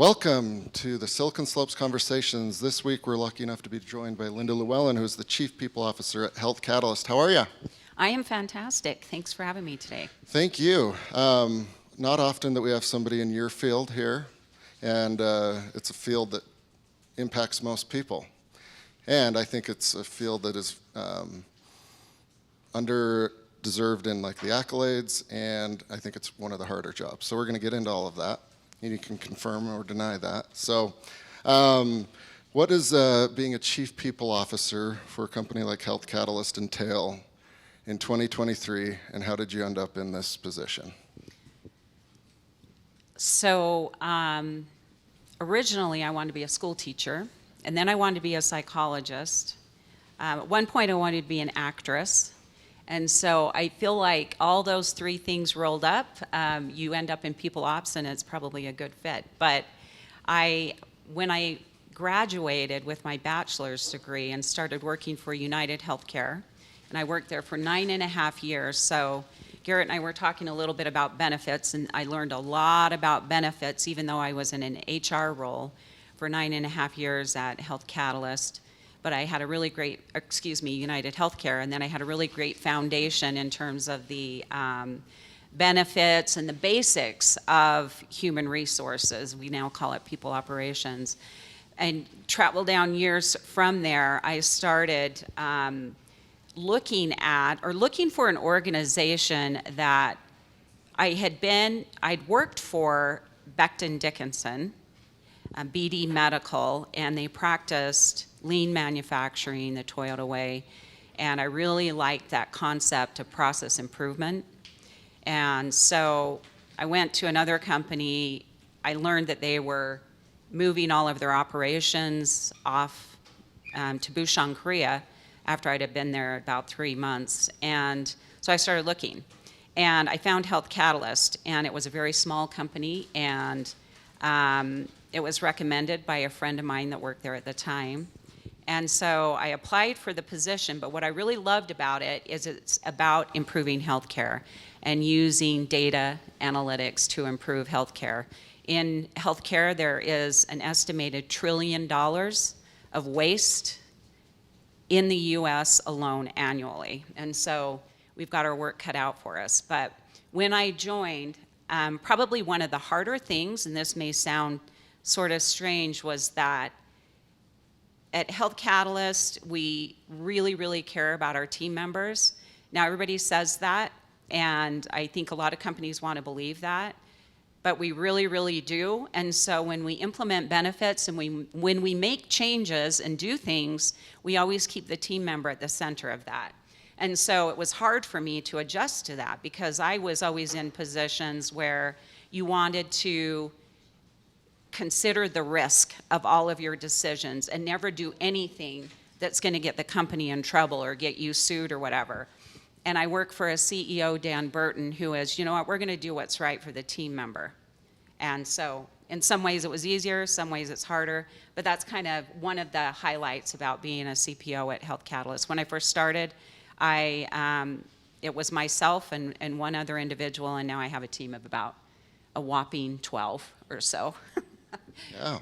Welcome to the Silicon Slopes Conversations. This week we're lucky enough to be joined by Linda Llewelyn, who is the Chief People Officer at Health Catalyst. How are you? I am fantastic. Thanks for having me today. Thank you. Not often that we have somebody in your field here, and it's a field that impacts most people. And I think it's a field that is under-deserved in like the accolades, and I think it's one of the harder jobs. So we're going to get into all of that. And you can confirm or deny that. So what does being a Chief People Officer for a company like Health Catalyst entail in 2023, and how did you end up in this position? So originally I wanted to be a school teacher, and then I wanted to be a psychologist. At one point I wanted to be an actress. And so I feel like all those three things rolled up, you end up in people ops, and it's probably a good fit. But when I graduated with my bachelor's degree and started working for United Healthcare, and I worked there for 9.5 years. So Garrett and I were talking a little bit about benefits, and I learned a lot about benefits, even though I was in an HR role for 9.5 years at Health Catalyst. But I had a really great, United Healthcare, and then I had a really great foundation in terms of the benefits and the basics of human resources. We now call it people operations. And travel down years from there, I started looking for an organization that I'd worked for Becton Dickinson, BD Medical, and they practiced lean manufacturing the Toyota way, and I really liked that concept of process improvement. And so I went to another company. I learned that they were moving all of their operations off to Busan, Korea, after I'd have been there about 3 months. And so I started looking, and I found Health Catalyst, and it was a very small company, and it was recommended by a friend of mine that worked there at the time. And so I applied for the position, but what I really loved about it is it's about improving healthcare and using data analytics to improve healthcare. In healthcare, there is an estimated $1 trillion of waste in the US alone annually. And so we've got our work cut out for us. But when I joined, probably one of the harder things, and this may sound sort of strange, was that at Health Catalyst, we really, really care about our team members. Now, everybody says that, and I think a lot of companies want to believe that, but we really, really do. And so when we implement benefits and when we make changes and do things, we always keep the team member at the center of that. And so it was hard for me to adjust to that, because I was always in positions where you wanted to consider the risk of all of your decisions and never do anything that's going to get the company in trouble or get you sued or whatever. And I work for a CEO, Dan Burton, who is, you know what, we're going to do what's right for the team member. And so in some ways it was easier, some ways it's harder, but that's kind of one of the highlights about being a CPO at Health Catalyst. When I first started, it was myself and one other individual, and now I have a team of about a whopping 12 or so. Yeah.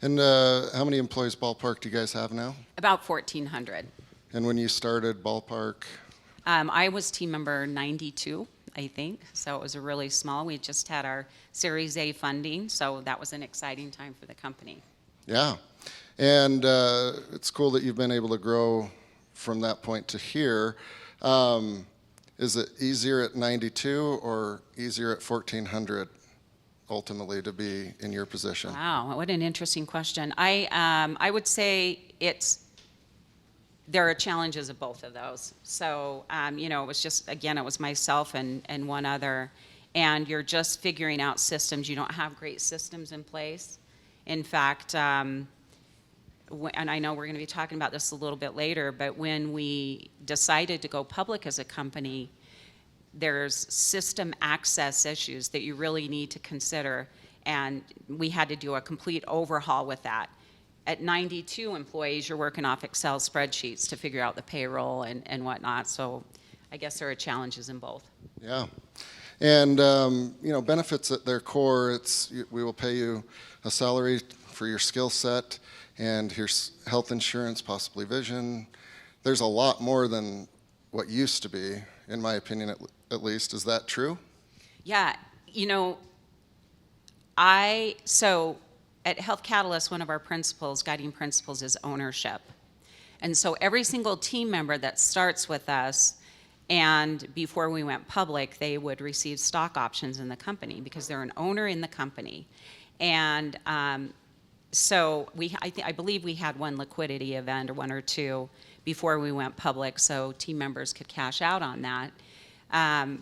And how many employees ballpark do you guys have now? About 1,400. And when you started ballpark? I was team member 92, I think. So it was a really small. We just had our Series A funding, so that was an exciting time for the company. Yeah. And it's cool that you've been able to grow from that point to here. Is it easier at 92 or easier at 1,400? Ultimately, to be in your position? Wow, what an interesting question. I would say there are challenges of both of those. So, it was just, again, it was myself and one other, and you're just figuring out systems. You don't have great systems in place. In fact, and I know we're going to be talking about this a little bit later, but when we decided to go public as a company, there's system access issues that you really need to consider, and we had to do a complete overhaul with that. At 92 employees, you're working off Excel spreadsheets to figure out the payroll and whatnot, so I guess there are challenges in both. Yeah. And benefits at their core, we will pay you a salary for your skill set, and here's health insurance, possibly vision. There's a lot more than what used to be, in my opinion, at least. Is that true? Yeah, so at Health Catalyst, one of our guiding principles is ownership. And so every single team member that starts with us, and before we went public, they would receive stock options in the company because they're an owner in the company. And so I believe we had one liquidity event or one or two before we went public, so team members could cash out on that.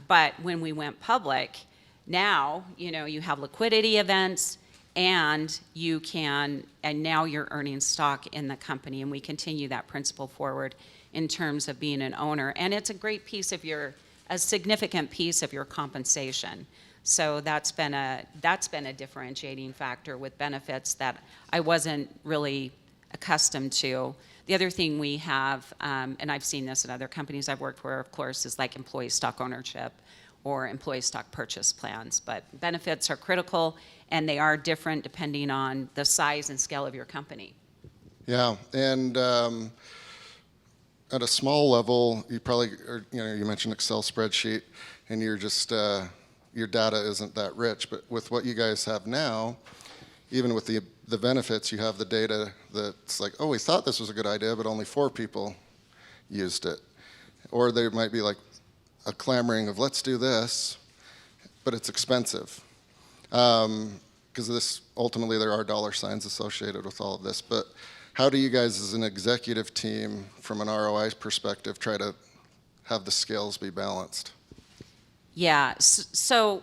But when we went public, now you have liquidity events, and now you're earning stock in the company, and we continue that principle forward in terms of being an owner. And it's a great piece of a significant piece of your compensation. So that's been a differentiating factor with benefits that I wasn't really accustomed to. The other thing we have, and I've seen this in other companies I've worked for, of course, is like employee stock ownership or employee stock purchase plans. But benefits are critical, and they are different depending on the size and scale of your company. Yeah, and at a small level, you mentioned Excel spreadsheet, and you're just your data isn't that rich. But with what you guys have now, even with the benefits, you have the data that's like, oh, we thought this was a good idea, but only 4 people used it. Or there might be like a clamoring of, let's do this, but it's expensive. Because ultimately there are dollar signs associated with all of this. But how do you guys as an executive team, from an ROI perspective, try to have the scales be balanced? Yeah, so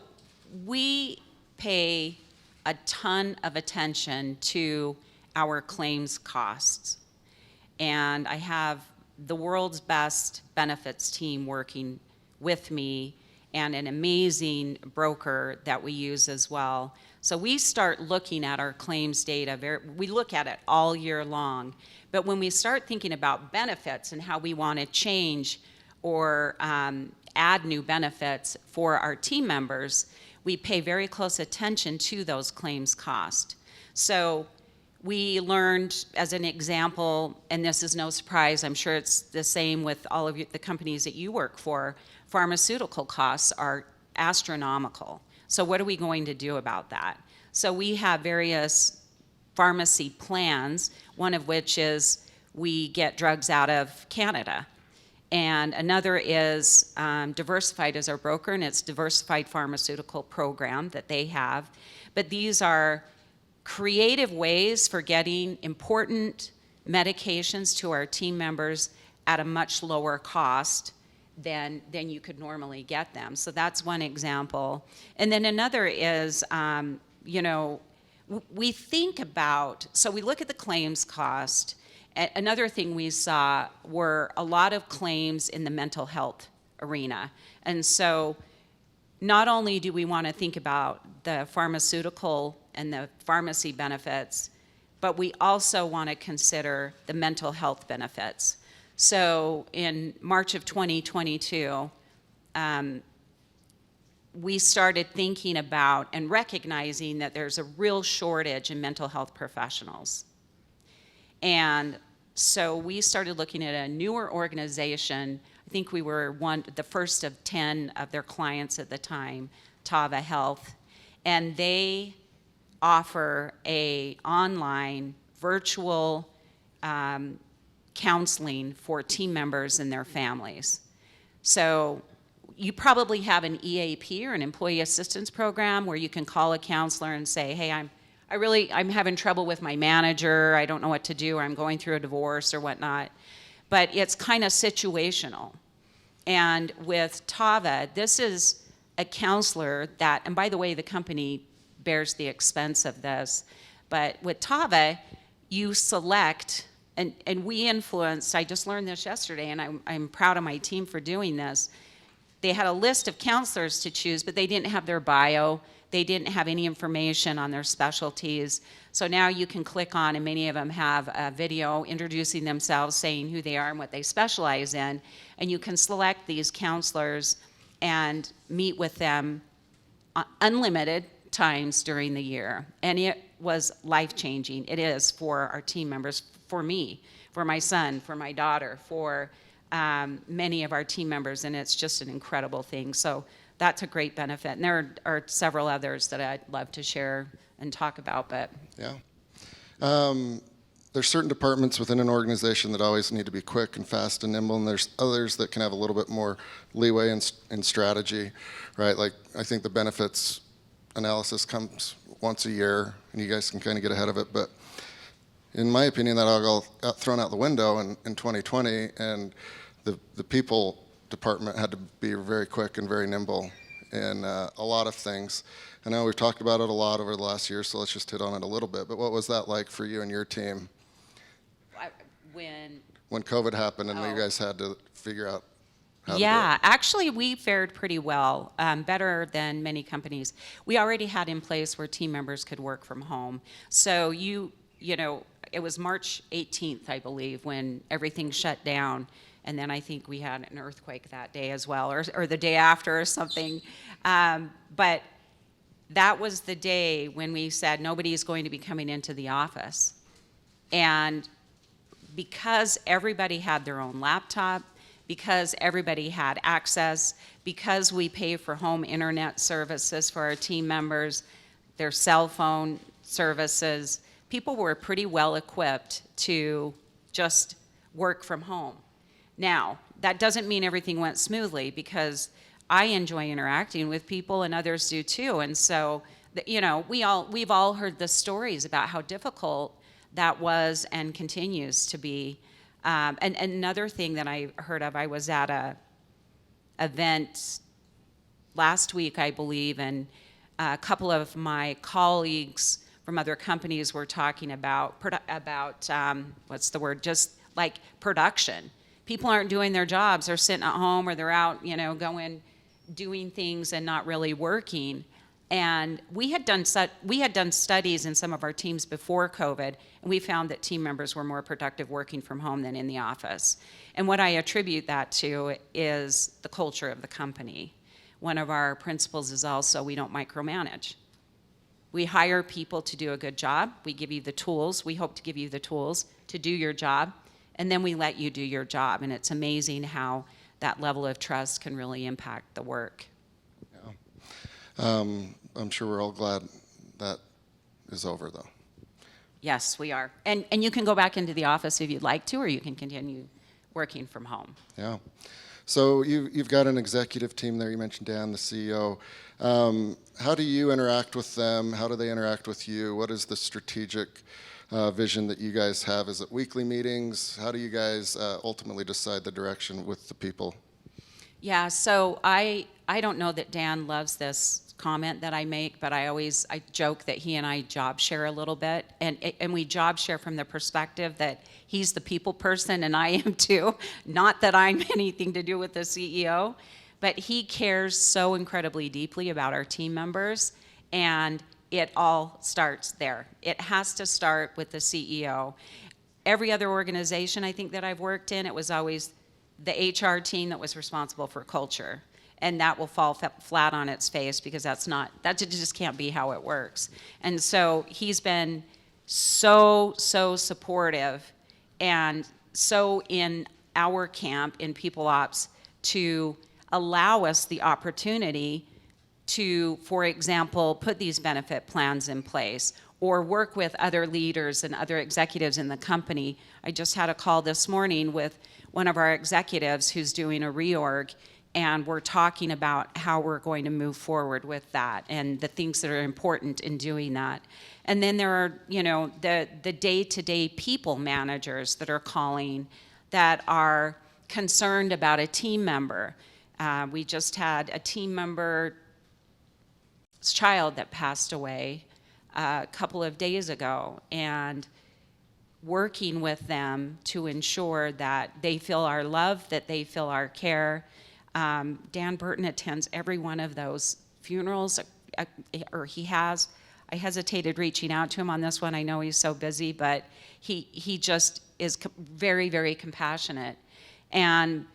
we pay a ton of attention to our claims costs. And I have the world's best benefits team working with me, and an amazing broker that we use as well. So we start looking at our claims data, we look at it all year long. But when we start thinking about benefits and how we want to change or add new benefits for our team members, we pay very close attention to those claims costs. So we learned, as an example, and this is no surprise, I'm sure it's the same with all of the companies that you work for, pharmaceutical costs are astronomical. So what are we going to do about that? So we have various pharmacy plans, one of which is we get drugs out of Canada. And another is Diversified as our broker, and it's Diversified Pharmaceutical Program that they have. But these are creative ways for getting important medications to our team members at a much lower cost than you could normally get them. So that's one example. And then another is, we think about, so we look at the claims cost. Another thing we saw were a lot of claims in the mental health arena. And so not only do we want to think about the pharmaceutical and the pharmacy benefits, but we also want to consider the mental health benefits. So in March of 2022, we started thinking about and recognizing that there's a real shortage in mental health professionals. And so we started looking at a newer organization. I think we were the first of 10 of their clients at the time, Tava Health, and they offer a online virtual counseling for team members and their families. So you probably have an EAP or an employee assistance program where you can call a counselor and say, hey, I'm having trouble with my manager, I don't know what to do, or I'm going through a divorce or whatnot. But it's kind of situational. And with Tava, this is a counselor that, and by the way, the company bears the expense of this, but with Tava, you select, and we influenced, I just learned this yesterday, and I'm proud of my team for doing this. They had a list of counselors to choose, but they didn't have their bio. They didn't have any information on their specialties. So now you can click on, and many of them have a video introducing themselves, saying who they are and what they specialize in. And you can select these counselors and meet with them unlimited times during the year. And it was life-changing. It is for our team members, for me, for my son, for my daughter, for many of our team members, and it's just an incredible thing. So that's a great benefit. And there are several others that I'd love to share and talk about, but. Yeah. There's certain departments within an organization that always need to be quick and fast and nimble, and there's others that can have a little bit more leeway in strategy, right? Like, I think the benefits analysis comes once a year, and you guys can kind of get ahead of it, but in my opinion, that all got thrown out the window in 2020, and the people department had to be very quick and very nimble in a lot of things. I know we've talked about it a lot over the last year, so let's just hit on it a little bit. But what was that like for you and your team when COVID happened and you guys had to figure out how to do it? Actually, we fared pretty well, better than many companies. We already had in place where team members could work from home. So you know, it was March 18th, I believe, when everything shut down. And then I think we had an earthquake that day as well, or the day after or something. But that was the day when we said nobody is going to be coming into the office. And because everybody had their own laptop, because everybody had access, because we pay for home internet services for our team members, their cell phone services, people were pretty well equipped to just work from home. Now, that doesn't mean everything went smoothly, because I enjoy interacting with people and others do too. And so, you know, we've all heard the stories about how difficult that was and continues to be. And another thing that I heard of, I was at a event last week, I believe, and a couple of my colleagues from other companies were talking about what's the word, just like production. People aren't doing their jobs. They're sitting at home, or they're out, you know, doing things and not really working. And we had done studies in some of our teams before COVID, and we found that team members were more productive working from home than in the office. And what I attribute that to is the culture of the company. One of our principles is also we don't micromanage. We hire people to do a good job. We give you the tools. We hope to give you the tools to do your job, and then we let you do your job. And it's amazing how that level of trust can really impact the work. Yeah. I'm sure we're all glad that is over, though. Yes, we are. And you can go back into the office if you'd like to, or you can continue working from home. Yeah. So you've got an executive team there. You mentioned Dan, the CEO. How do you interact with them? How do they interact with you? What is the strategic vision that you guys have? Is it weekly meetings? How do you guys ultimately decide the direction with the people? Yeah, so I don't know that Dan loves this comment that I make, but I joke that he and I job share a little bit, and we job share from the perspective that he's the people person and I am too. Not that I'm anything to do with the CEO, but he cares so incredibly deeply about our team members, and it all starts there. It has to start with the CEO. Every other organization I think that I've worked in, it was always the HR team that was responsible for culture. And that will fall flat on its face, because that just can't be how it works. And so he's been so supportive and so in our camp in People Ops to allow us the opportunity to, for example, put these benefit plans in place or work with other leaders and other executives in the company. I just had a call this morning with one of our executives who's doing a reorg, and we're talking about how we're going to move forward with that and the things that are important in doing that. And then there are, you know, the day-to-day people managers that are calling that are concerned about a team member. We just had a team member's child that passed away a couple of days ago, and working with them to ensure that they feel our love, that they feel our care. Dan Burton attends every one of those funerals, or he has. I hesitated reaching out to him on this one. I know he's so busy, but he just is very, very compassionate. And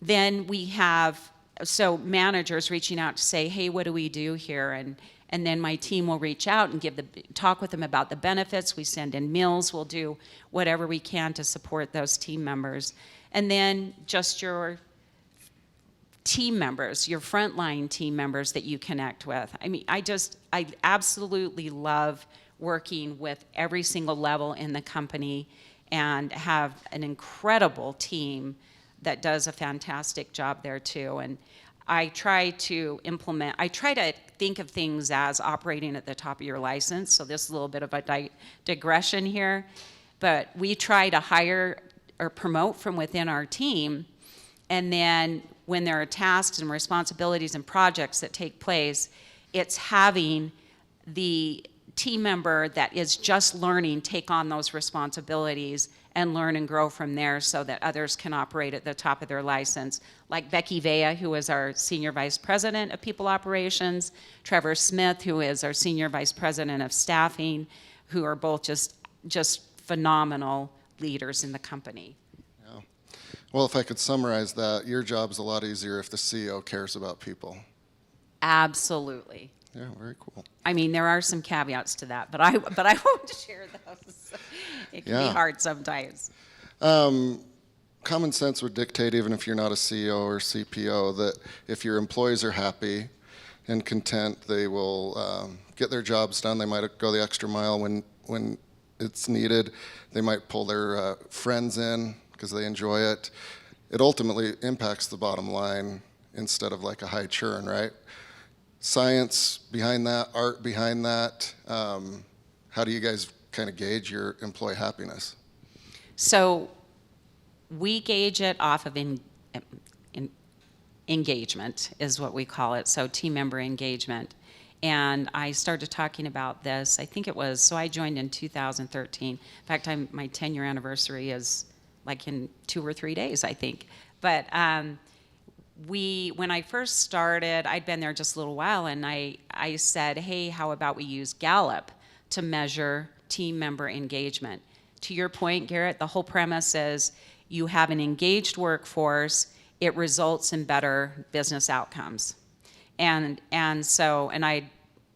then we have so managers reaching out to say, hey, what do we do here? And then my team will reach out and talk with them about the benefits. We send in meals. We'll do whatever we can to support those team members. And then just your team members, your frontline team members that you connect with. I mean, I absolutely love working with every single level in the company and have an incredible team that does a fantastic job there too. And I try to think of things as operating at the top of your license. So this is a little bit of a digression here, but we try to hire or promote from within our team. And then when there are tasks and responsibilities and projects that take place, it's having the team member that is just learning take on those responsibilities and learn and grow from there so that others can operate at the top of their license. Like Becky Vea, who is our Senior Vice President of People Operations, Trevor Smith, who is our Senior Vice President of Staffing, who are both just phenomenal leaders in the company. Yeah. Well, if I could summarize that, your job's a lot easier if the CEO cares about people. Absolutely. Yeah, very cool. I mean, there are some caveats to that, but I won't share those. It can be hard sometimes. Common sense would dictate, even if you're not a CEO or CPO, that if your employees are happy and content, they will get their jobs done. They might go the extra mile when it's needed. They might pull their friends in because they enjoy it. It ultimately impacts the bottom line instead of like a high churn, right? Science behind that, art behind that. How do you guys kind of gauge your employee happiness? So we gauge it off of engagement is what we call it, so team member engagement. And I started talking about this, I think it was, so I joined in 2013. In fact, my 10-year anniversary is like in 2 or 3 days, I think. But when I first started, I'd been there just a little while, and I said, hey, how about we use Gallup to measure team member engagement? To your point, Garrett, the whole premise is you have an engaged workforce, it results in better business outcomes. And I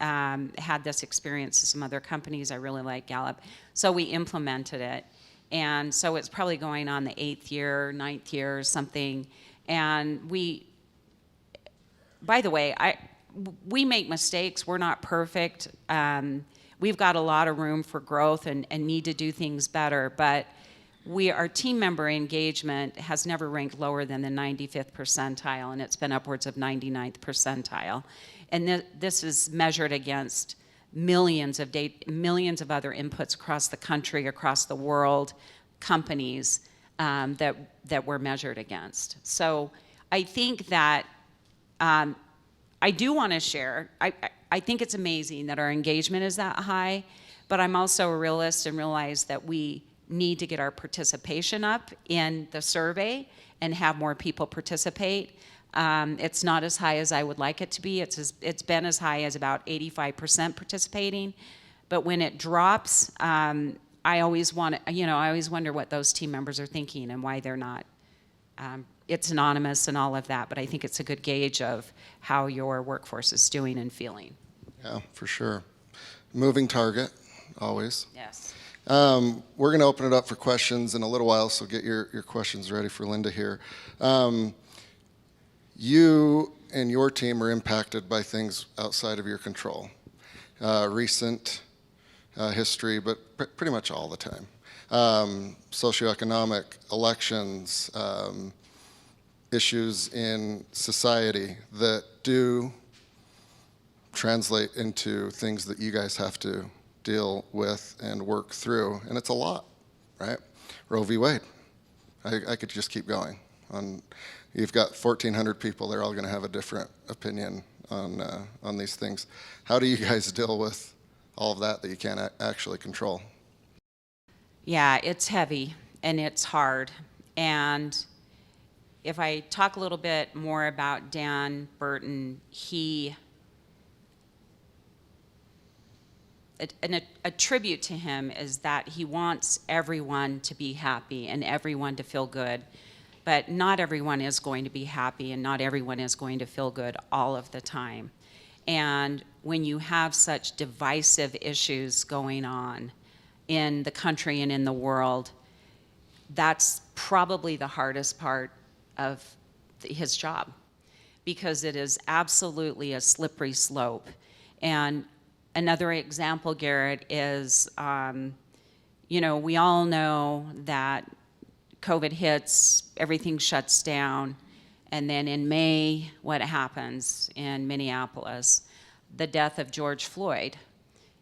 had this experience in some other companies. I really like Gallup. So we implemented it. And so it's probably going on the 8th year, 9th year or something. And by the way, we make mistakes. We're not perfect. We've got a lot of room for growth and need to do things better. But our team member engagement has never ranked lower than the 95th percentile, and it's been upwards of 99th percentile. And this is measured against millions of other inputs across the country, across the world, companies that we're measured against. So I think that I do want to share, I think it's amazing that our engagement is that high, but I'm also a realist and realize that we need to get our participation up in the survey and have more people participate. It's not as high as I would like it to be. It's been as high as about 85% participating, but when it drops, I always wonder what those team members are thinking and why they're not. It's anonymous and all of that, but I think it's a good gauge of how your workforce is doing and feeling. Yeah, for sure. Moving target, always. Yes. We're going to open it up for questions in a little while, so get your questions ready for Linda here. You and your team are impacted by things outside of your control. Recent history, but pretty much all the time. Socioeconomic, elections, issues in society that do translate into things that you guys have to deal with and work through, and it's a lot, right? Roe v. Wade. I could just keep going. You've got 1,400 people, they're all going to have a different opinion on these things. How do you guys deal with all of that you can't actually control? Yeah, it's heavy and it's hard. And if I talk a little bit more about Dan Burton, a tribute to him is that he wants everyone to be happy and everyone to feel good. but not everyone is going to be happy and not everyone is going to feel good all of the time. And when you have such divisive issues going on in the country and in the world, that's probably the hardest part of his job, because it is absolutely a slippery slope. And another example, Garrett, is, we all know that COVID hits, everything shuts down, and then in May, what happens in Minneapolis? The death of George Floyd.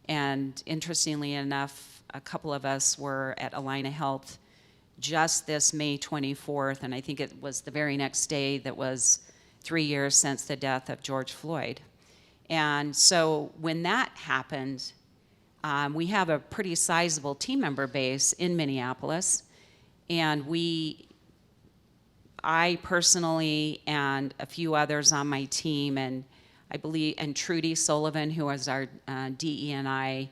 And interestingly enough, a couple of us were at Allina Health just this May 24th, and I think it was the very next day that was 3 years since the death of George Floyd. And so when that happened, we have a pretty sizable team member base in Minneapolis, and I personally and a few others on my team, and I believe, and Trudy Sullivan, who was our DE&I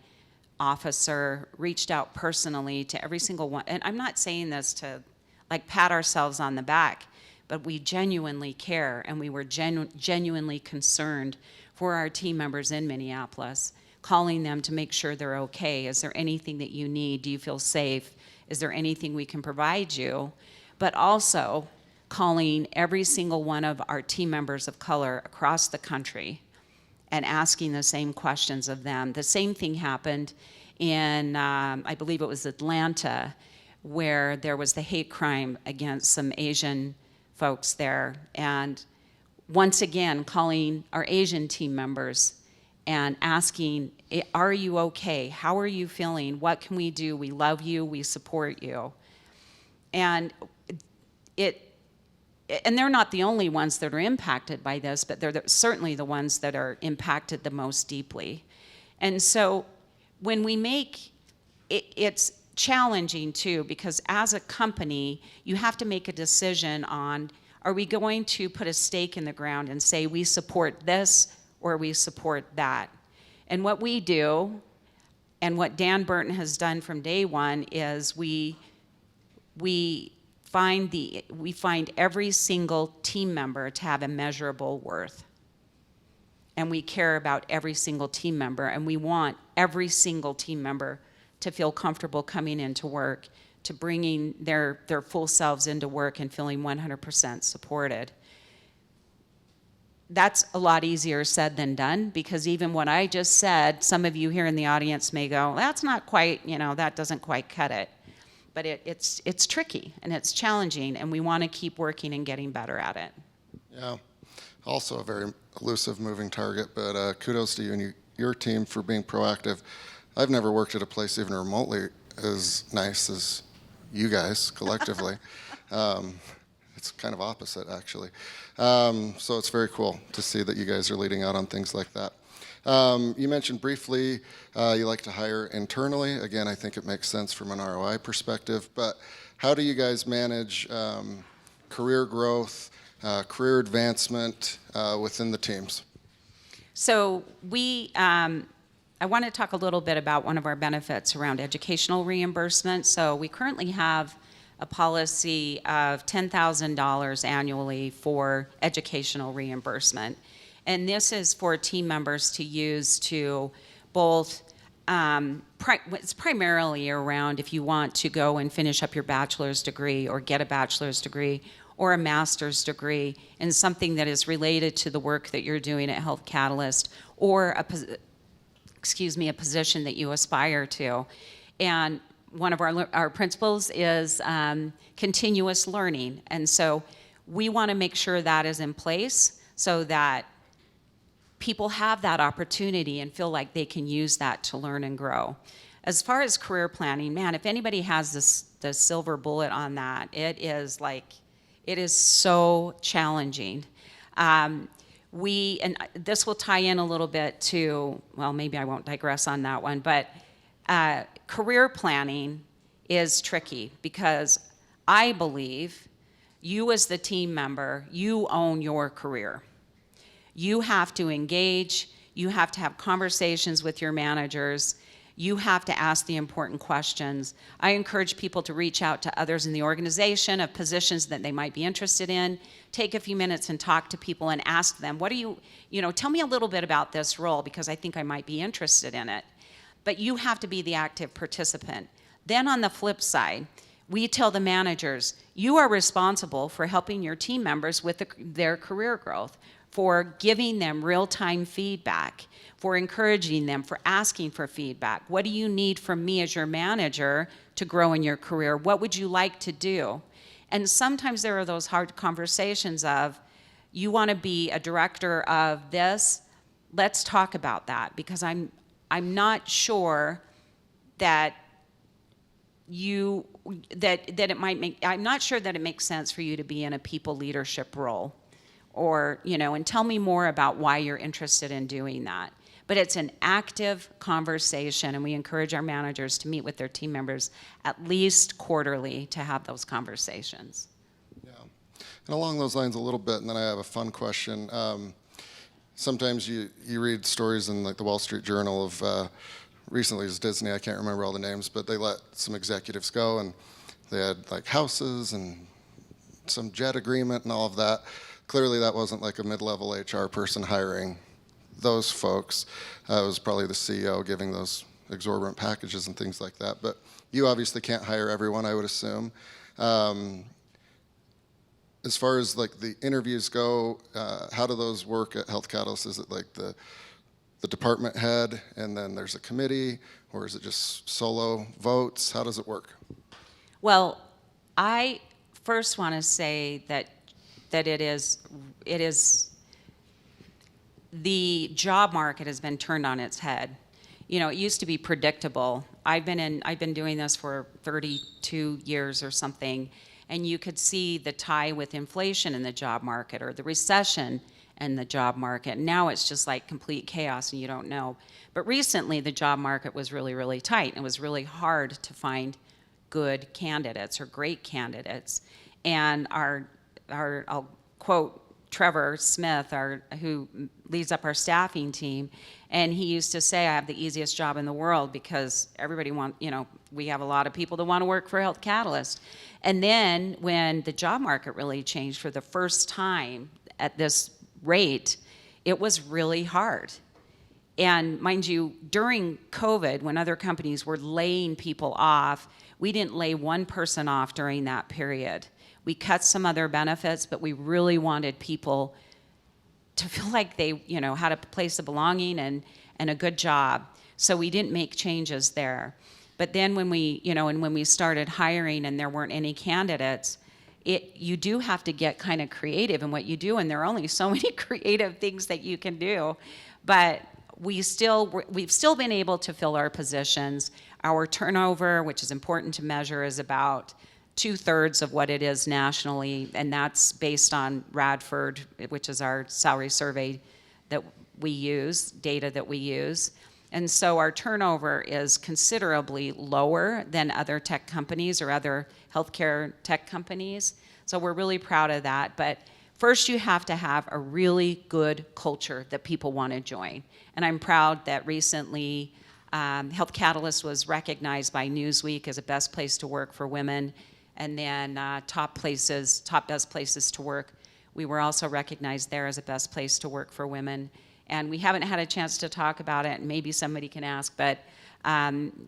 officer, reached out personally to every single one. And I'm not saying this to like pat ourselves on the back, but we genuinely care, and we were genuinely concerned for our team members in Minneapolis, calling them to make sure they're okay. Is there anything that you need? Do you feel safe? Is there anything we can provide you? But also calling every single one of our team members of color across the country and asking the same questions of them. The same thing happened in, I believe it was Atlanta, where there was the hate crime against some Asian folks there. And once again, calling our Asian team members and asking, are you okay? How are you feeling? What can we do? We love you, we support you. And they're not the only ones that are impacted by this, but they're certainly the ones that are impacted the most deeply. And so when we make it's challenging too, because as a company, you have to make a decision on, are we going to put a stake in the ground and say we support this or we support that? And what we do, and what Dan Burton has done from day one, is we find every single team member to have immeasurable worth. And we care about every single team member, and we want every single team member to feel comfortable coming into work, to bringing their full selves into work and feeling 100% supported. That's a lot easier said than done, because even what I just said, some of you here in the audience may go, that's not quite, that doesn't quite cut it. But it's tricky and it's challenging, and we want to keep working and getting better at it. Yeah, also a very elusive moving target, but kudos to you and your team for being proactive. I've never worked at a place even remotely as nice as you guys collectively. It's kind of opposite, actually. So it's very cool to see that you guys are leading out on things like that. You mentioned briefly you like to hire internally. Again, I think it makes sense from an ROI perspective, but how do you guys manage career growth, career advancement within the teams? So I want to talk a little bit about one of our benefits around educational reimbursement. So we currently have a policy of $10,000 annually for educational reimbursement. And this is for team members to use to both, it's primarily around if you want to go and finish up your bachelor's degree or get a bachelor's degree or a master's degree in something that is related to the work that you're doing at Health Catalyst, or a position that you aspire to. And one of our principles is continuous learning. And so we want to make sure that is in place so that people have that opportunity and feel like they can use that to learn and grow. As far as career planning, man, if anybody has the silver bullet on that, it is so challenging. And this will tie in a little bit to, well, maybe I won't digress on that one, but career planning is tricky, because I believe you as the team member, you own your career. You have to engage, you have to have conversations with your managers, You have to ask the important questions. I encourage people to reach out to others in the organization of positions that they might be interested in. Take a few minutes and talk to people and ask them, what do you tell me a little bit about this role because I think I might be interested in it. But you have to be the active participant. Then on the flip side, we tell the managers, you are responsible for helping your team members with their career growth, for giving them real-time feedback, for encouraging them, for asking for feedback. What do you need from me as your manager to grow in your career? What would you like to do? And sometimes there are those hard conversations of, you want to be a director of this? Let's talk about that, because I'm not sure that I'm not sure that it makes sense for you to be in a people leadership role, or, and tell me more about why you're interested in doing that. But it's an active conversation, and we encourage our managers to meet with their team members at least quarterly to have those conversations. Yeah, and along those lines a little bit, and then I have a fun question. Sometimes you read stories in like the Wall Street Journal of, recently it was Disney, I can't remember all the names, but they let some executives go, and they had like houses and some jet agreement and all of that. Clearly that wasn't like a mid-level HR person hiring those folks. It was probably the CEO giving those exorbitant packages and things like that. But you obviously can't hire everyone, I would assume. As far as like the interviews go, how do those work at Health Catalyst? Is it like the department head and then there's a committee, or is it just solo votes? How does it work? Well, I first want to say that it is the job market has been turned on its head. It used to be predictable. I've been doing this for 32 years or something, and you could see the tie with inflation in the job market or the recession in the job market. Now it's just like complete chaos and you don't know. But recently the job market was really, really tight. It was really hard to find good candidates or great candidates. And I'll quote Trevor Smith, who leads up our staffing team, and he used to say, I have the easiest job in the world because everybody we have a lot of people that want to work for Health Catalyst. And then when the job market really changed for the first time at this rate, it was really hard. And mind you, during COVID, when other companies were laying people off, we didn't lay one person off during that period. We cut some other benefits, but we really wanted people to feel like they, had a place of belonging and a good job. So we didn't make changes there. But then when we started hiring and there weren't any candidates, you do have to get kind of creative in what you do, and there are only so many creative things that you can do. But we've still been able to fill our positions. Our turnover, which is important to measure, is about 2/3 of what it is nationally, and that's based on Radford, which is our salary survey that we use, data that we use. And so our turnover is considerably lower than other tech companies or other healthcare tech companies. So we're really proud of that. But first you have to have a really good culture that people want to join. And I'm proud that recently Health Catalyst was recognized by Newsweek as a best place to work for women. And then top best places to work. We were also recognized there as a best place to work for women. And we haven't had a chance to talk about it, and maybe somebody can ask, but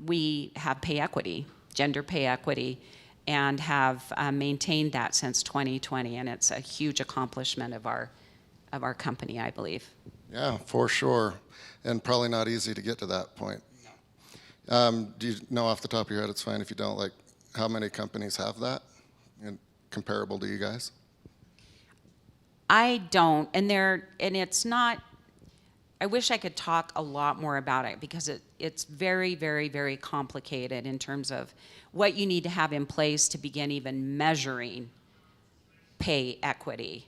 we have pay equity, gender pay equity, and have maintained that since 2020, and it's a huge accomplishment of our company, I believe. Yeah, for sure, and probably not easy to get to that point. Do you know off the top of your head, it's fine if you don't, like how many companies have that and comparable to you guys? I don't, and it's not, I wish I could talk a lot more about it because it's very, very, very complicated in terms of what you need to have in place to begin even measuring pay equity.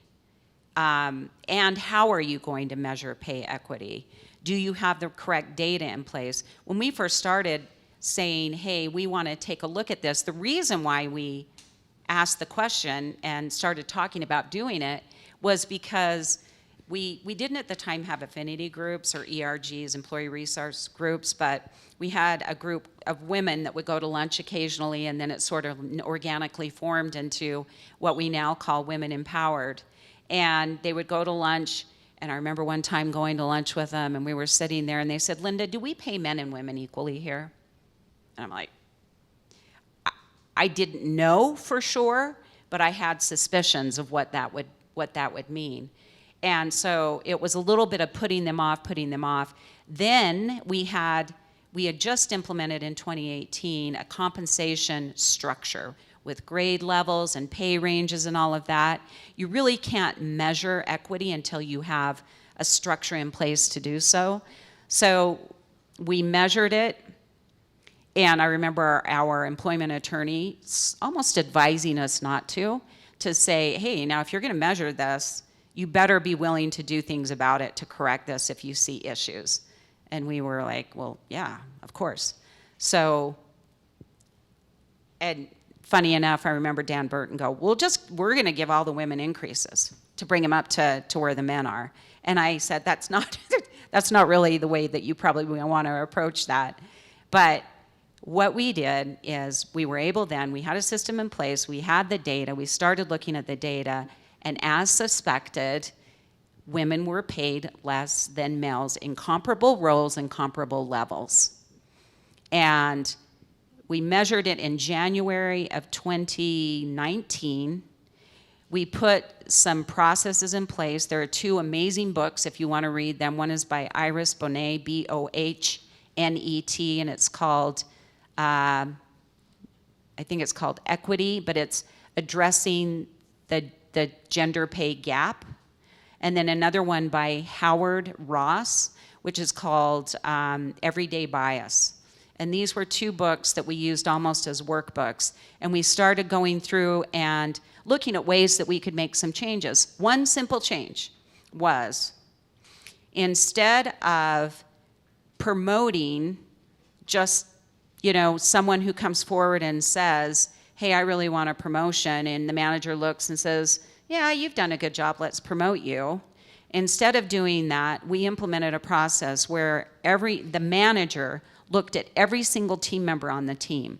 And how are you going to measure pay equity? Do you have the correct data in place? When we first started saying, hey, we want to take a look at this, the reason why we asked the question and started talking about doing it was because we didn't at the time have affinity groups or ERGs, employee resource groups, but we had a group of women that would go to lunch occasionally, and then it sort of organically formed into what we now call Women Empowered. And they would go to lunch, and I remember one time going to lunch with them, and we were sitting there, and they said, "Linda, do we pay men and women equally here?" And I'm like, I didn't know for sure, but I had suspicions of what that would mean. And so it was a little bit of putting them off. Then we had just implemented in 2018 a compensation structure with grade levels and pay ranges and all of that. You really can't measure equity until you have a structure in place to do so. So we measured it, and I remember our employment attorney almost advising us not to say, hey, now if you're going to measure this, you better be willing to do things about it to correct this if you see issues. And we were like, well, yeah, of course. So, and funny enough, I remember Dan Burton go, we're going to give all the women increases to bring them up to where the men are. And I said, that's not really the way that you probably want to approach that. But what we did is we had a system in place, we had the data, we started looking at the data, and as suspected, women were paid less than males in comparable roles and comparable levels. And we measured it in January of 2019. We put some processes in place. There are two amazing books if you want to read them. One is by Iris Bonet, Bohnet, and it's called, I think it's called Equity, but it's addressing the gender pay gap. And then another one by Howard Ross, which is called Everyday Bias. And these were two books that we used almost as workbooks. And we started going through and looking at ways that we could make some changes. One simple change was, instead of promoting just, someone who comes forward and says, hey, I really want a promotion, and the manager looks and says, yeah, you've done a good job, let's promote you. Instead of doing that, we implemented a process where the manager looked at every single team member on the team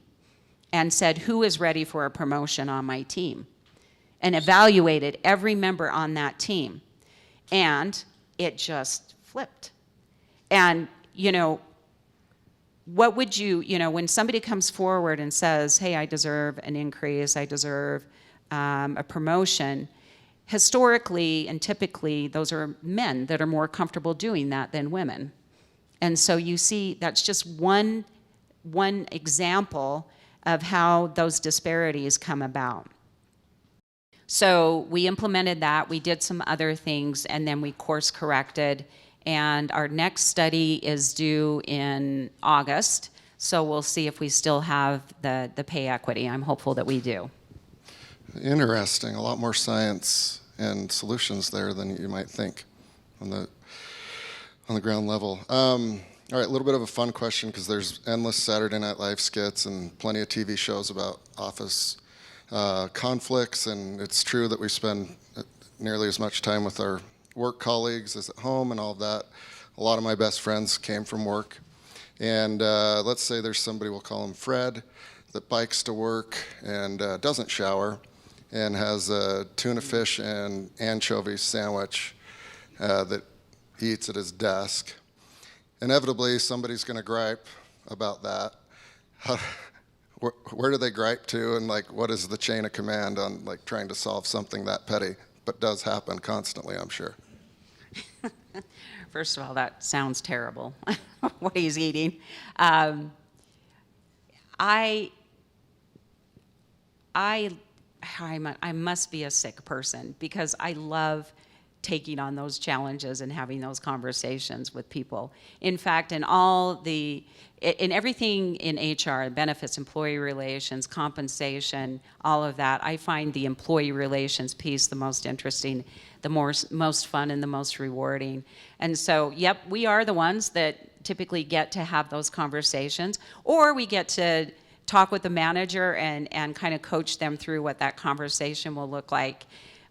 and said, who is ready for a promotion on my team? And evaluated every member on that team. And it just flipped. And, what would when somebody comes forward and says, hey, I deserve an increase, I deserve a promotion, historically and typically those are men that are more comfortable doing that than women. And so you see that's just one example of how those disparities come about. So we implemented that, we did some other things, and then we course corrected. And our next study is due in August, so we'll see if we still have the pay equity. I'm hopeful that we do. Interesting. A lot more science and solutions there than you might think on the ground level. All right, a little bit of a fun question, because there's endless Saturday Night Live skits and plenty of TV shows about office conflicts, and it's true that we spend nearly as much time with our work colleagues as at home and all of that. A lot of my best friends came from work. And let's say there's somebody, we'll call him Fred, that bikes to work and doesn't shower and has a tuna fish and anchovies sandwich that he eats at his desk. Inevitably, somebody's going to gripe about that. Where do they gripe to, and what is the chain of command on trying to solve something that petty, but does happen constantly, I'm sure? First of all, that sounds terrible, what he's eating. I must be a sick person, because I love taking on those challenges and having those conversations with people. In fact, in everything in HR, benefits, employee relations, compensation, all of that, I find the employee relations piece the most interesting, the most fun, and the most rewarding. And so, yep, we are the ones that typically get to have those conversations, or we get to talk with the manager and kind of coach them through what that conversation will look like.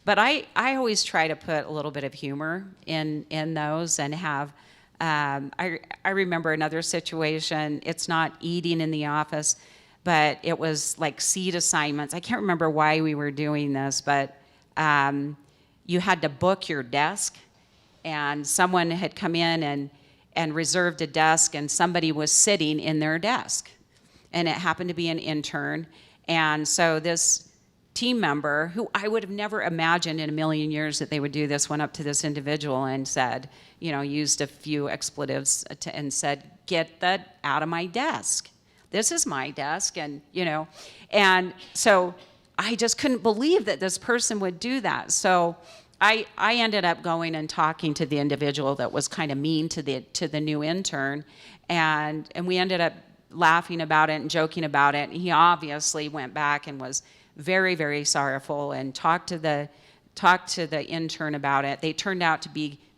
But I always try to put a little bit of humor in those and have, I remember another situation, it's not eating in the office, but it was like seat assignments. I can't remember why we were doing this, but you had to book your desk, and someone had come in and reserved a desk, and somebody was sitting in their desk. And it happened to be an intern. And so this team member, who I would have never imagined in a million years that they would do this, went up to this individual and said, used a few expletives and said, "Get that out of my desk. This is my desk." And so I just couldn't believe that this person would do that. So I ended up going and talking to the individual that was kind of mean to the new intern, and we ended up laughing about it and joking about it. And he obviously went back and was very, very sorrowful and talked to the intern about it. They turned out to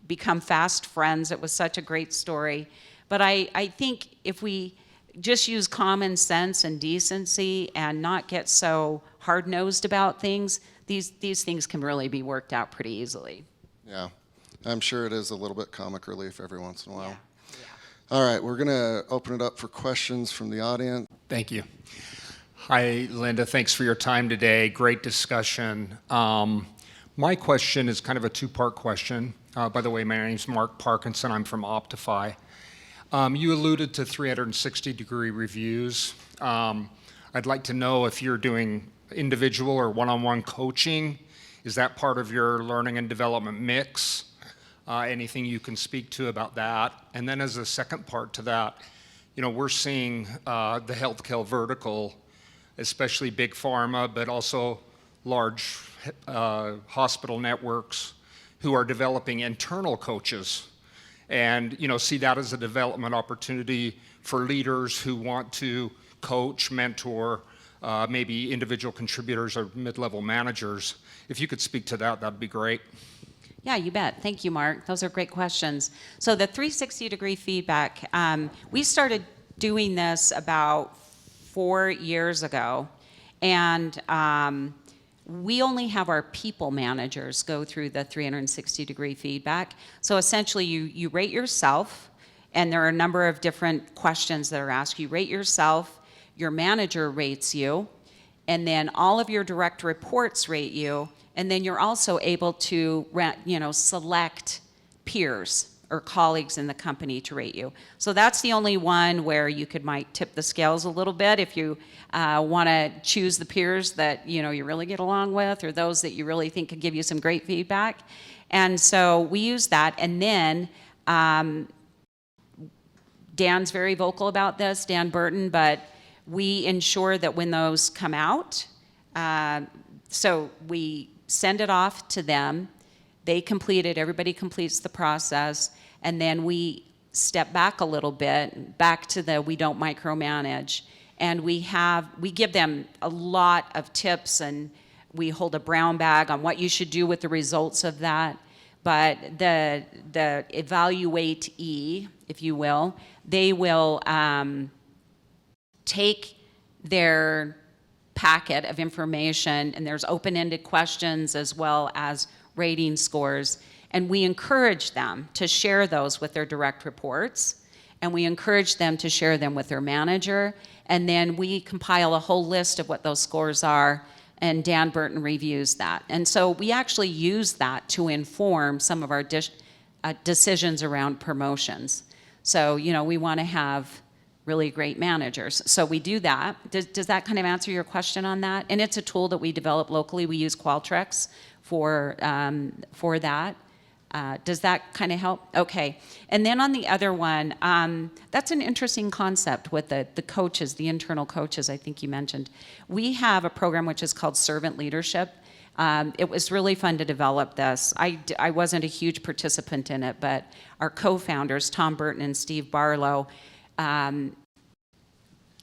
become fast friends. It was such a great story. But I think if we just use common sense and decency and not get so hard-nosed about things, these things can really be worked out pretty easily. Yeah, I'm sure it is a little bit comic relief every once in a while. Yeah. All right, we're going to open it up for questions from the audience. Thank you. Hi, Linda. Thanks for your time today. Great discussion. My question is kind of a two-part question. By the way, my name's Mark Parkinson. I'm from Optify. You alluded to 360-degree reviews. I'd like to know if you're doing individual or one-on-one coaching. Is that part of your learning and development mix? Anything you can speak to about that? And then as a second part to that, we're seeing the healthcare vertical, especially big pharma, but also large hospital networks who are developing internal coaches, and see that as a development opportunity for leaders who want to coach, mentor, maybe individual contributors or mid-level managers. If you could speak to that, that'd be great. Yeah, you bet. Thank you, Mark. Those are great questions. So the 360-degree feedback, we started doing this about 4 years ago, and we only have our people managers go through the 360-degree feedback. So essentially, you rate yourself, and there are a number of different questions that are asked. You rate yourself, your manager rates you, and then all of your direct reports rate you, and then you're also able to select peers or colleagues in the company to rate you. So that's the only one where you might tip the scales a little bit if you want to choose the peers that you really get along with, or those that you really think could give you some great feedback. And so we use that. And then Dan's very vocal about this, Dan Burton, but we ensure that when those come out, so we send it off to them, they complete it, everybody completes the process, and then we step back a little bit, back to we don't micromanage, and we give them a lot of tips, and we hold a brown bag on what you should do with the results of that. But the evaluatee, if you will, they will take their packet of information, and there's open-ended questions as well as rating scores, and we encourage them to share those with their direct reports, and we encourage them to share them with their manager, and then we compile a whole list of what those scores are, and Dan Burton reviews that. And so we actually use that to inform some of our decisions around promotions. So, we want to have really great managers. So we do that. Does that kind of answer your question on that? And it's a tool that we develop locally. We use Qualtrics for that. Does that kind of help? Okay. And then on the other one, that's an interesting concept with the coaches, the internal coaches I think you mentioned. We have a program which is called Servant Leadership. It was really fun to develop this. I wasn't a huge participant in it, but our co-founders, Tom Burton and Steve Barlow,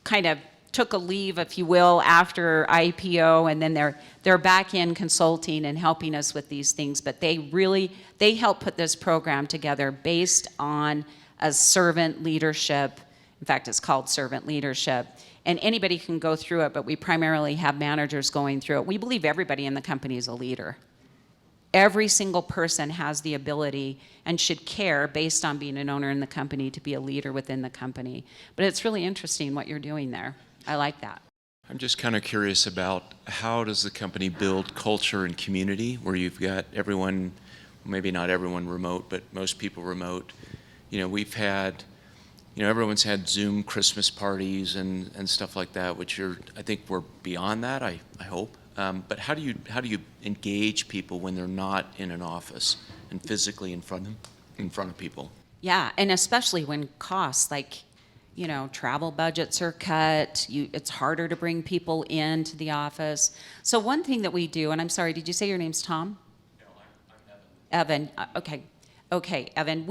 kind of took a leave, if you will, after IPO, and then they're back in consulting and helping us with these things. But they helped put this program together based on a servant leadership. In fact, it's called Servant Leadership. And anybody can go through it, but we primarily have managers going through it. We believe everybody in the company is a leader. every single person has the ability and should care, based on being an owner in the company, to be a leader within the company. But it's really interesting what you're doing there. I like that. I'm just kind of curious about how does the company build culture and community where you've got everyone, maybe not everyone remote, but most people remote. We've had, everyone's had Zoom Christmas parties and stuff like that, which I think we're beyond that, I hope. But how do you engage people when they're not in an office and physically in front of people? Yeah, and especially when costs, like, travel budgets are cut, it's harder to bring people into the office. So one thing that we do, and I'm sorry, did you say your name's Tom? No, I'm Evan. Okay, Evan.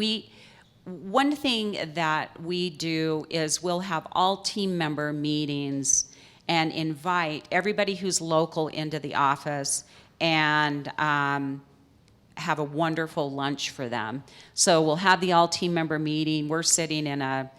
One thing that we do is we'll have all team member meetings and invite everybody who's local into the office and have a wonderful lunch for them. So we'll have the all team member meeting. We're sitting in a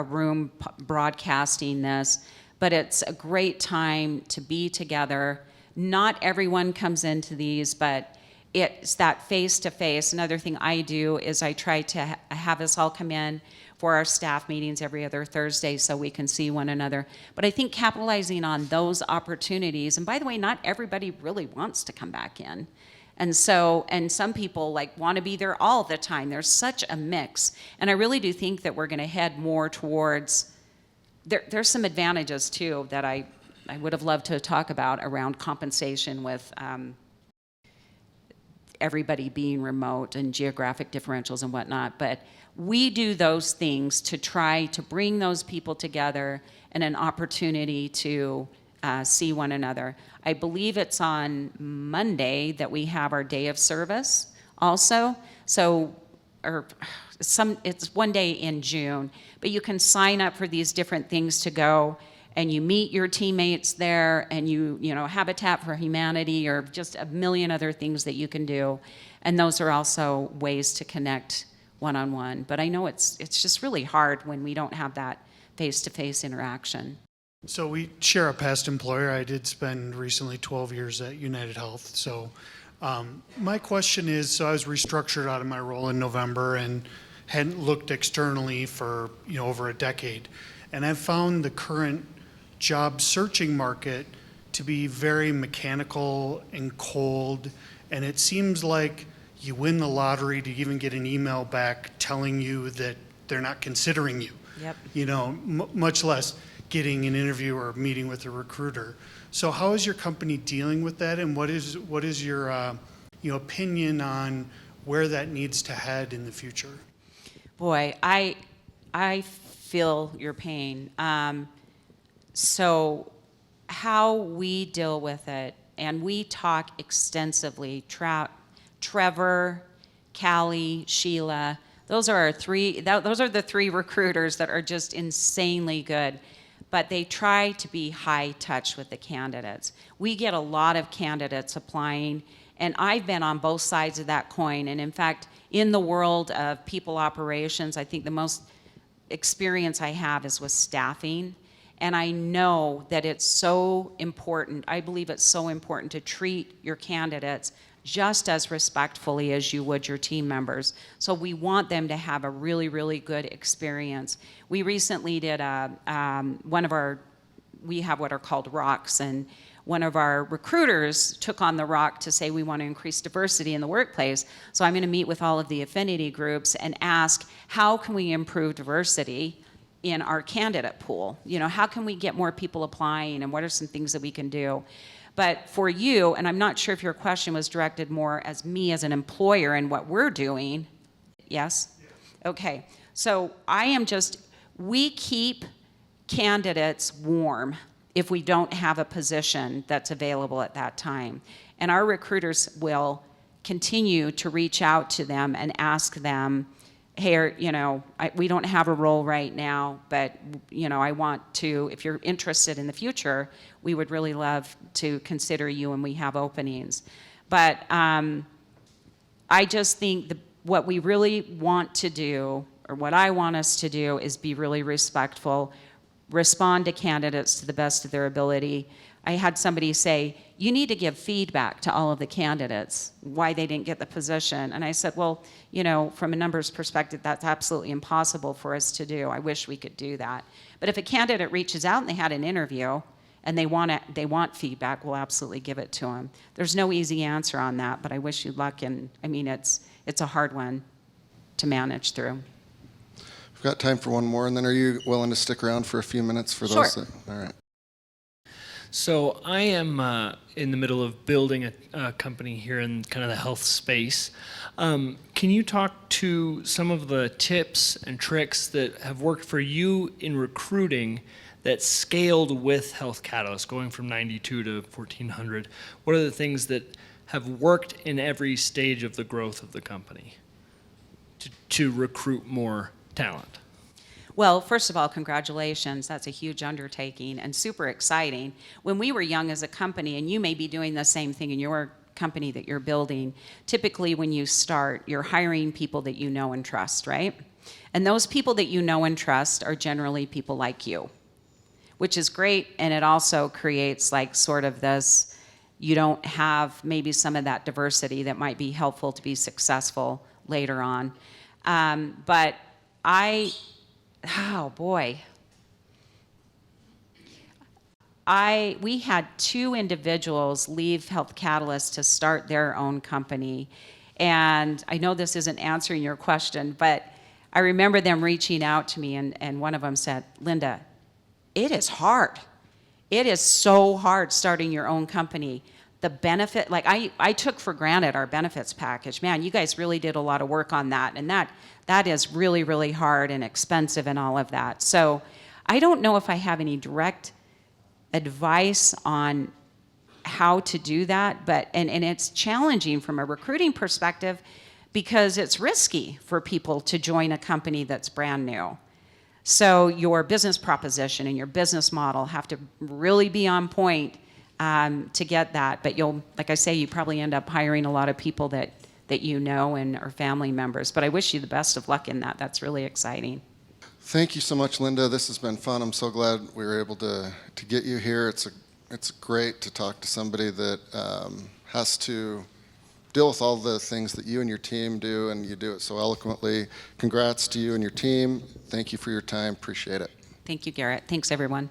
room broadcasting this, but it's a great time to be together. Not everyone comes into these, but it's that face-to-face. Another thing I do is I try to have us all come in for our staff meetings every other Thursday so we can see one another. But I think capitalizing on those opportunities, and by the way, not everybody really wants to come back in. And some people want to be there all the time. There's such a mix. And I really do think that we're going to head more towards, there's some advantages too that I would have loved to talk about around compensation with everybody being remote and geographic differentials and whatnot. But we do those things to try to bring those people together and an opportunity to see one another. I believe it's on Monday that we have our day of service also. It's one day in June, but you can sign up for these different things to go and you meet your teammates there and you Habitat for Humanity or just a million other things that you can do. And those are also ways to connect one-on-one. But I know it's just really hard when we don't have that face-to-face interaction. So we share a past employer. I did spend recently 12 years at United Health. So my question is, so I was restructured out of my role in November and hadn't looked externally for over a decade. And I've found the current job searching market to be very mechanical and cold. And it seems like you win the lottery to even get an email back telling you that they're not considering you. Yep. Much less getting an interview or meeting with a recruiter. So how is your company dealing with that, and what is your opinion on where that needs to head in the future? Boy, I feel your pain. So how we deal with it, and we talk extensively. Trevor, Callie, Sheila, those are the three recruiters that are just insanely good. But they try to be high touch with the candidates. We get a lot of candidates applying, and I've been on both sides of that coin. And in fact, in the world of people operations, I think the most experience I have is with staffing. And I know that it's so important, I believe it's so important to treat your candidates just as respectfully as you would your team members. So we want them to have a really, really good experience. We recently did we have what are called rocks, and one of our recruiters took on the rock to say we want to increase diversity in the workplace. So I'm going to meet with all of the affinity groups and ask, how can we improve diversity in our candidate pool? How can we get more people applying, and what are some things that we can do? But for you, and I'm not sure if your question was directed more as me as an employer and what we're doing. Yes? Okay. So we keep candidates warm if we don't have a position that's available at that time. And our recruiters will continue to reach out to them and ask them, hey, we don't have a role right now, but, I want to, if you're interested in the future, we would really love to consider you when we have openings. But I just think what we really want to do, or what I want us to do, is be really respectful, respond to candidates to the best of their ability. I had somebody say, you need to give feedback to all of the candidates, why they didn't get the position. And I said, well, from a numbers perspective, that's absolutely impossible for us to do. I wish we could do that. But if a candidate reaches out and they had an interview and they want feedback, we'll absolutely give it to them. There's no easy answer on that, but I wish you luck. And I mean, it's a hard one to manage through. We've got time for one more, and then are you willing to stick around for a few minutes for those? Sure. All right. So I am in the middle of building a company here in kind of the health space. Can you talk to some of the tips and tricks that have worked for you in recruiting that scaled with Health Catalyst, going from 92 to 1,400? What are the things that have worked in every stage of the growth of the company to recruit more talent? Well, first of all, congratulations. That's a huge undertaking and super exciting. When we were young as a company, and you may be doing the same thing in your company that you're building, typically when you start, you're hiring people that you know and trust, right? And those people that you know and trust are generally people like you, which is great, and it also creates like sort of this, you don't have maybe some of that diversity that might be helpful to be successful later on. But oh boy. We had 2 individuals leave Health Catalyst to start their own company. And I know this isn't answering your question, but I remember them reaching out to me, and one of them said, Linda, it is hard. It is so hard starting your own company. The benefit, like I took for granted our benefits package. Man, you guys really did a lot of work on that. And that is really, really hard and expensive and all of that. So I don't know if I have any direct advice on how to do that, but and it's challenging from a recruiting perspective because it's risky for people to join a company that's brand new. So your business proposition and your business model have to really be on point to get that. But like I say, you probably end up hiring a lot of people that you know and are family members. But I wish you the best of luck in that. That's really exciting. Thank you so much, Linda. This has been fun. I'm so glad we were able to get you here. It's great to talk to somebody that has to deal with all the things that you and your team do, and you do it so eloquently. Congrats to you and your team. Thank you for your time. Appreciate it. Thank you, Garrett. Thanks, everyone.